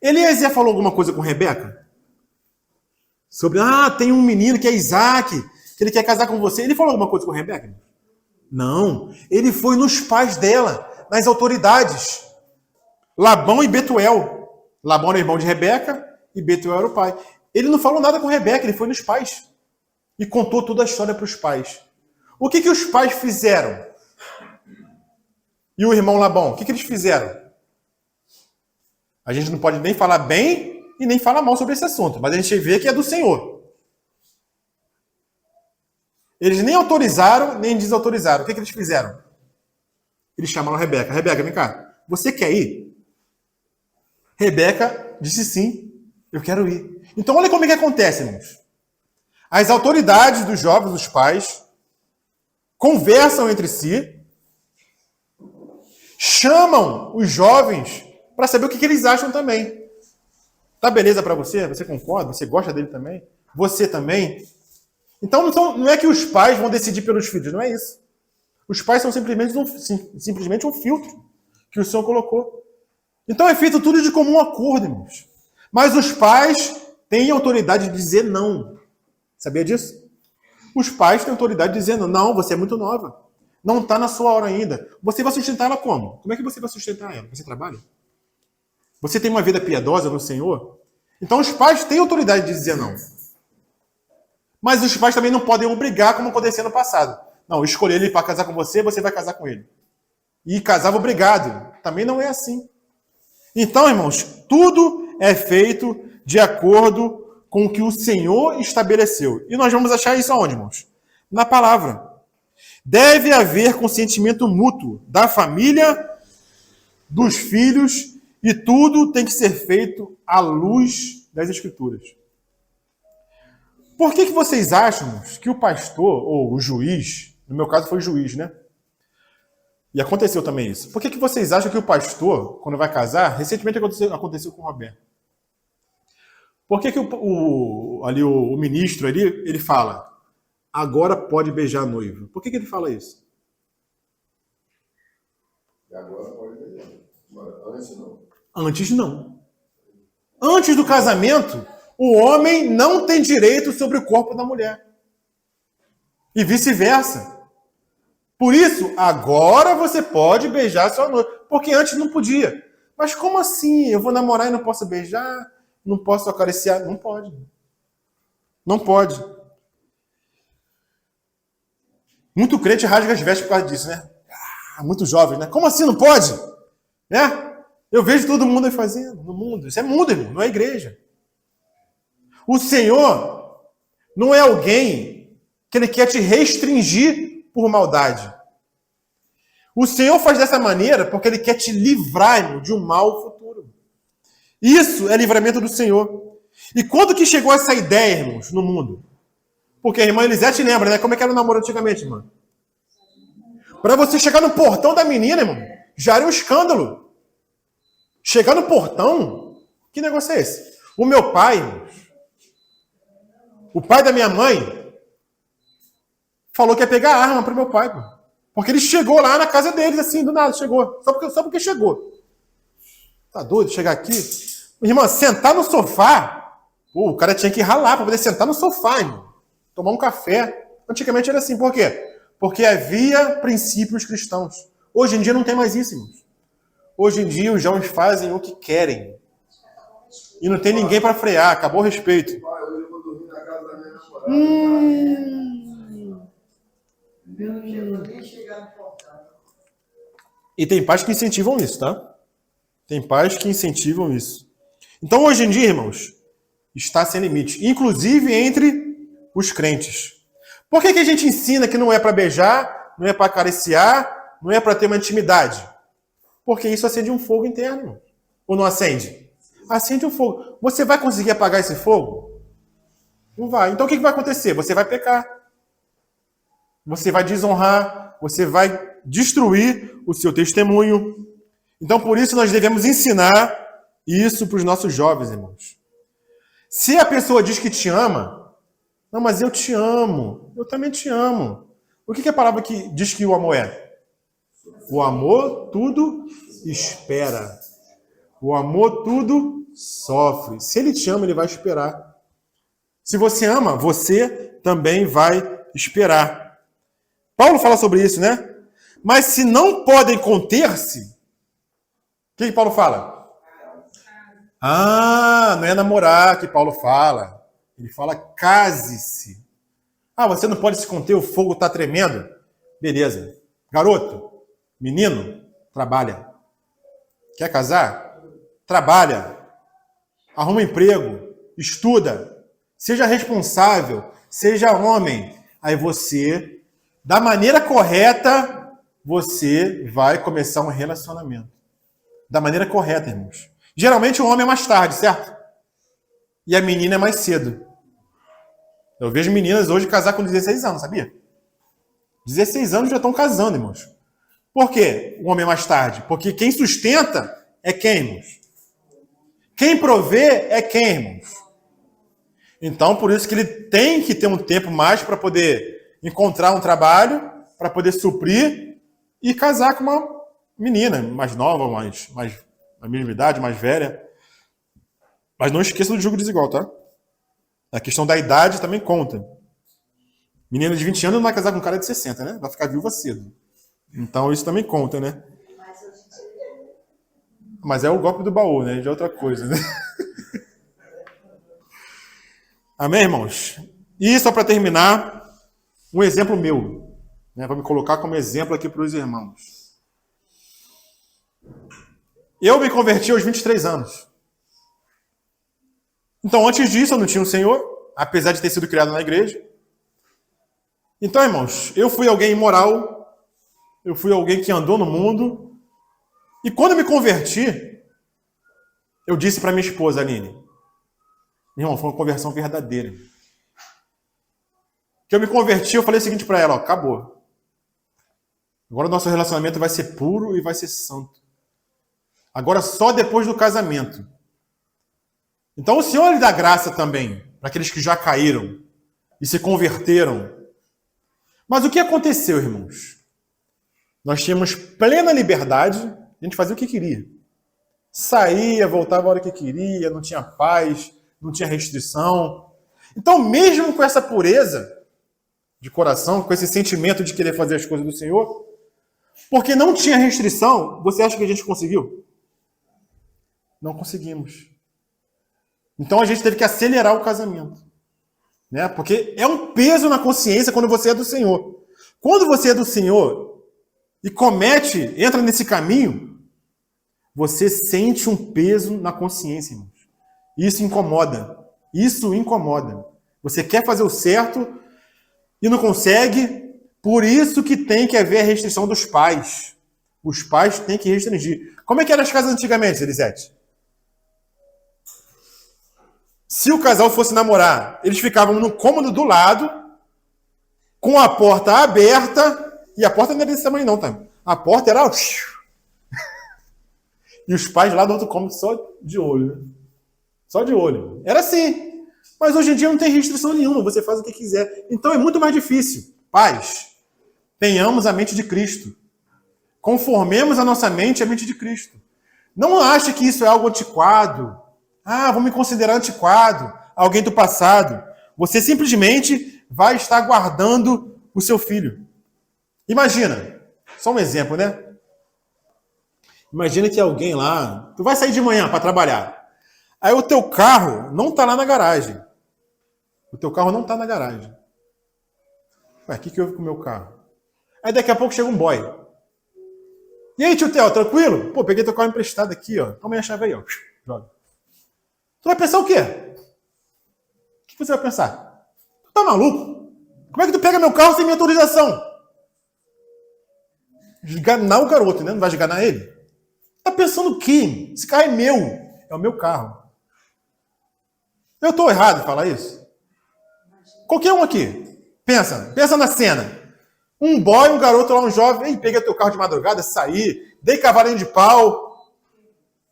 Eliezer falou alguma coisa com Rebeca? Sobre, tem um menino que é Isaac, que ele quer casar com você. Ele falou alguma coisa com Rebeca? Não. Ele foi nos pais dela, nas autoridades. Labão e Betuel. Labão era irmão de Rebeca e Betuel era o pai. Ele não falou nada com Rebeca, ele foi nos pais. E contou toda a história para os pais. O que os pais fizeram? E o irmão Labão, o que eles fizeram? A gente não pode nem falar bem e nem falar mal sobre esse assunto, mas a gente vê que é do Senhor. Eles nem autorizaram, nem desautorizaram. O que eles fizeram? Eles chamaram a Rebeca. Rebeca, vem cá. Você quer ir? Rebeca disse sim, eu quero ir. Então olha como é que acontece, irmãos. As autoridades dos jovens, os pais, conversam entre si, chamam os jovens para saber o que eles acham também. Tá beleza para você? Você concorda? Você gosta dele também? Você também? Então não é que os pais vão decidir pelos filhos, não é isso. Os pais são simplesmente um filtro que o Senhor colocou. Então é feito tudo de comum acordo, irmãos. Mas os pais têm autoridade de dizer não. Sabia disso? Os pais têm autoridade dizendo, não, você é muito nova. Não está na sua hora ainda. Você vai sustentar ela como? Como é que você vai sustentar ela? Você trabalha? Você tem uma vida piedosa no Senhor? Então os pais têm autoridade de dizer não. Mas os pais também não podem obrigar, como acontecia no passado. Não, escolher ele para casar com você, você vai casar com ele. E casava obrigado. Também não é assim. Então, irmãos, tudo é feito de acordo com o que o Senhor estabeleceu. E nós vamos achar isso aonde, irmãos? Na palavra. Deve haver consentimento mútuo da família, dos filhos, e tudo tem que ser feito à luz das Escrituras. Por que vocês acham que o pastor, ou o juiz, no meu caso foi juiz, né? E aconteceu também isso. Por que vocês acham que o pastor, quando vai casar, recentemente aconteceu com o Roberto. Por que o ministro ali, ele fala, agora pode beijar a noiva? Por que ele fala isso? E agora pode beijar. Antes não. Antes não. Antes do casamento, o homem não tem direito sobre o corpo da mulher. E vice-versa. Por isso, agora você pode beijar sua noiva. Porque antes não podia. Mas como assim? Eu vou namorar e não posso beijar? Não posso acariciar? Não pode. Não pode. Muito crente rasga as vestes por causa disso, né? Muito jovem, né? Como assim não pode? Né? Eu vejo todo mundo aí fazendo no mundo. Isso é mundo, irmão, não é igreja. O Senhor não é alguém que ele quer te restringir por maldade. O Senhor faz dessa maneira porque ele quer te livrar, irmão, de um mal futuro. Isso é livramento do Senhor. E quando que chegou essa ideia, irmãos, no mundo? Porque a irmã Elisete lembra, né? Como é que era o namoro antigamente, irmã? Para você chegar no portão da menina, irmão, já era um escândalo. Chegar no portão? Que negócio é esse? O meu pai, irmãos, o pai da minha mãe, falou que ia pegar a arma para o meu pai, pô. Porque ele chegou lá na casa deles, assim, do nada, chegou. Só porque chegou. Tá doido chegar aqui? Irmã, sentar no sofá, pô, o cara tinha que ralar para poder sentar no sofá, irmão. Tomar um café. Antigamente era assim, por quê? Porque havia princípios cristãos. Hoje em dia não tem mais isso, irmãos. Hoje em dia os jovens fazem o que querem. e não tem ninguém para frear. Acabou o respeito. Pai, hoje eu vou dormir na casa da minha namorada. E tem pais que incentivam isso, tá? Tem pais que incentivam isso. Então, hoje em dia, irmãos, está sem limite. Inclusive entre os crentes. Por que a gente ensina que não é para beijar, não é para acariciar, não é para ter uma intimidade? Porque isso acende um fogo interno, irmão. Ou não acende? Acende um fogo. Você vai conseguir apagar esse fogo? Não vai. Então o que vai acontecer? Você vai pecar. Você vai desonrar. Você vai destruir o seu testemunho. Então por isso nós devemos ensinar isso para os nossos jovens, irmãos. Se a pessoa diz que te ama, não, mas eu te amo. Eu também te amo. O que é a palavra que diz que o amor é? O amor tudo espera. O amor tudo sofre. Se ele te ama, ele vai esperar. Se você ama, você também vai esperar. Paulo fala sobre isso, né? Mas se não podem conter-se, o que Paulo fala? Não é namorar que Paulo fala. Ele fala case-se. Você não pode se conter, o fogo está tremendo. Beleza. Garoto, menino, trabalha. Quer casar? Trabalha. Arruma um emprego. Estuda. Seja responsável. Seja homem. Aí você, da maneira correta, você vai começar um relacionamento. Da maneira correta, irmãos. Geralmente o homem é mais tarde, certo? E a menina é mais cedo. Eu vejo meninas hoje casar com 16 anos, sabia? 16 anos já estão casando, irmãos. Por quê? O homem é mais tarde. Porque quem sustenta é quem, irmãos? Quem provê é quem, irmãos? Então, por isso que ele tem que ter um tempo mais para poder encontrar um trabalho, para poder suprir e casar com uma menina mais nova, mais da mesma idade, mais velha. Mas não esqueça do julgo desigual, tá? A questão da idade também conta. Menina de 20 anos não vai casar com um cara de 60, né? Vai ficar viúva cedo. Então isso também conta, né? Mas é o golpe do baú, né? Já é outra coisa, né? Amém, irmãos? E só para terminar, um exemplo meu. Né? Vou me colocar como exemplo aqui para os irmãos. Eu me converti aos 23 anos. Então, antes disso, eu não tinha um Senhor, apesar de ter sido criado na igreja. Então, irmãos, eu fui alguém imoral, eu fui alguém que andou no mundo, e quando eu me converti, eu disse para minha esposa, Aline, irmão, foi uma conversão verdadeira. Que eu me converti, eu falei o seguinte para ela, acabou. Agora o nosso relacionamento vai ser puro e vai ser santo. Agora só depois do casamento. Então o Senhor lhe dá graça também para aqueles que já caíram e se converteram. Mas o que aconteceu, irmãos? Nós tínhamos plena liberdade, a gente fazia o que queria. Saía, voltava a hora que queria, não tinha paz, não tinha restrição. Então, mesmo com essa pureza de coração, com esse sentimento de querer fazer as coisas do Senhor, porque não tinha restrição, você acha que a gente conseguiu? Não conseguimos. Então a gente teve que acelerar o casamento. Né? Porque é um peso na consciência quando você é do Senhor. Quando você é do Senhor e entra nesse caminho, você sente um peso na consciência, irmãos. Isso incomoda. Isso incomoda. Você quer fazer o certo e não consegue. Por isso que tem que haver a restrição dos pais. Os pais têm que restringir. Como é que eram as casas antigamente, Elisete? Se o casal fosse namorar, eles ficavam no cômodo do lado, com a porta aberta, e a porta não era desse tamanho não, tá? A porta era... E os pais lá do outro cômodo só de olho, né? Só de olho. Era assim. Mas hoje em dia não tem restrição nenhuma, você faz o que quiser. Então é muito mais difícil. Pais, tenhamos a mente de Cristo. Conformemos a nossa mente à mente de Cristo. Não ache que isso é algo antiquado. Vou me considerar antiquado, alguém do passado. Você simplesmente vai estar guardando o seu filho. Imagina, só um exemplo, né? Imagina que alguém lá, tu vai sair de manhã para trabalhar. Aí o teu carro não está lá na garagem. O teu carro não está na garagem. Ué, o que houve com o meu carro? Aí daqui a pouco chega um boy. E aí, tio Theo, tranquilo? Pô, peguei teu carro emprestado aqui, ó. Toma aí a chave aí, ó. Joga. Tu vai pensar o quê? O que você vai pensar? Tu tá maluco? Como é que tu pega meu carro sem minha autorização? Esganar o garoto, né? Não vai esganar ele? Tá pensando o quê? Esse carro é meu. É o meu carro. Eu tô errado em falar isso? Qualquer um aqui. Pensa na cena. Um boy, um garoto lá, um jovem. Ei, peguei teu carro de madrugada, saí, dei cavalinho de pau.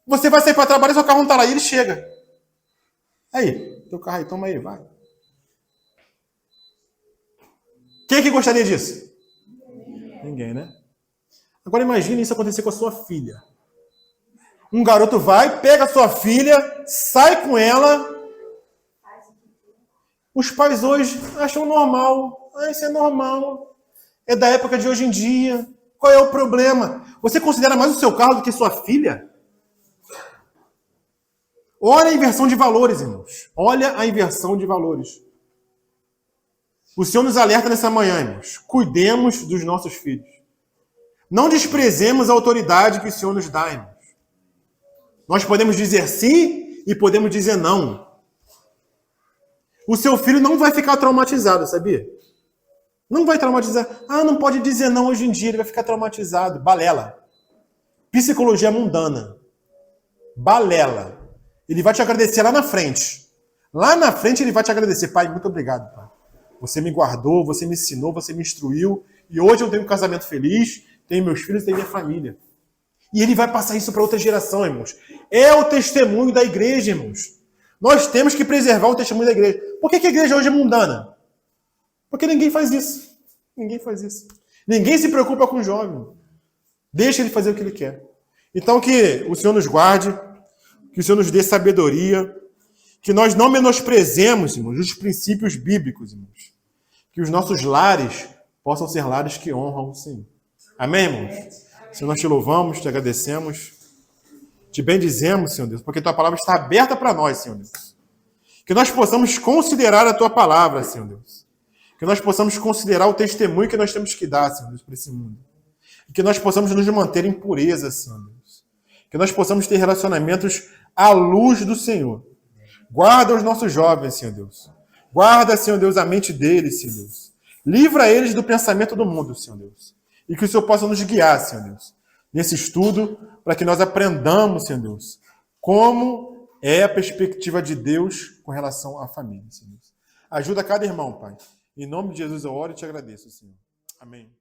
Você vai sair para trabalhar e seu carro não tá lá. E ele chega. Aí, teu carro aí, toma aí, vai. Quem é que gostaria disso? Ninguém, né? Agora imagine isso acontecer com a sua filha. Um garoto vai, pega a sua filha, sai com ela. Os pais hoje acham normal. Ah, isso é normal. É da época de hoje em dia. Qual é o problema? Você considera mais o seu carro do que sua filha? Olha a inversão de valores, irmãos. Olha a inversão de valores. O Senhor nos alerta nessa manhã, irmãos. Cuidemos dos nossos filhos. Não desprezemos a autoridade que o Senhor nos dá, irmãos. Nós podemos dizer sim e podemos dizer não. O seu filho não vai ficar traumatizado, sabia? Não vai traumatizar. Ah, não pode dizer não hoje em dia, ele vai ficar traumatizado. Balela. Psicologia mundana. Balela. Ele vai te agradecer lá na frente. Lá na frente ele vai te agradecer. Pai, muito obrigado, pai. Você me guardou, você me ensinou, você me instruiu. E hoje eu tenho um casamento feliz, tenho meus filhos, tenho minha família. E ele vai passar isso para outra geração, irmãos. É o testemunho da igreja, irmãos. Nós temos que preservar o testemunho da igreja. Por que a igreja hoje é mundana? Porque ninguém faz isso. Ninguém faz isso. Ninguém se preocupa com o jovem. Deixa ele fazer o que ele quer. Então que o Senhor nos guarde, que o Senhor nos dê sabedoria, que nós não menosprezemos, irmãos, os princípios bíblicos, irmãos. Que os nossos lares possam ser lares que honram o Senhor. Amém, irmãos? Senhor, nós te louvamos, te agradecemos, te bendizemos, Senhor Deus, porque tua palavra está aberta para nós, Senhor Deus. Que nós possamos considerar a tua palavra, Senhor Deus. Que nós possamos considerar o testemunho que nós temos que dar, Senhor Deus, para esse mundo. E que nós possamos nos manter em pureza, Senhor Deus. Que nós possamos ter relacionamentos à luz do Senhor. Guarda os nossos jovens, Senhor Deus. Guarda, Senhor Deus, a mente deles, Senhor Deus. Livra eles do pensamento do mundo, Senhor Deus. E que o Senhor possa nos guiar, Senhor Deus, nesse estudo, para que nós aprendamos, Senhor Deus, como é a perspectiva de Deus com relação à família, Senhor Deus. Ajuda cada irmão, Pai. Em nome de Jesus eu oro e te agradeço, Senhor. Amém.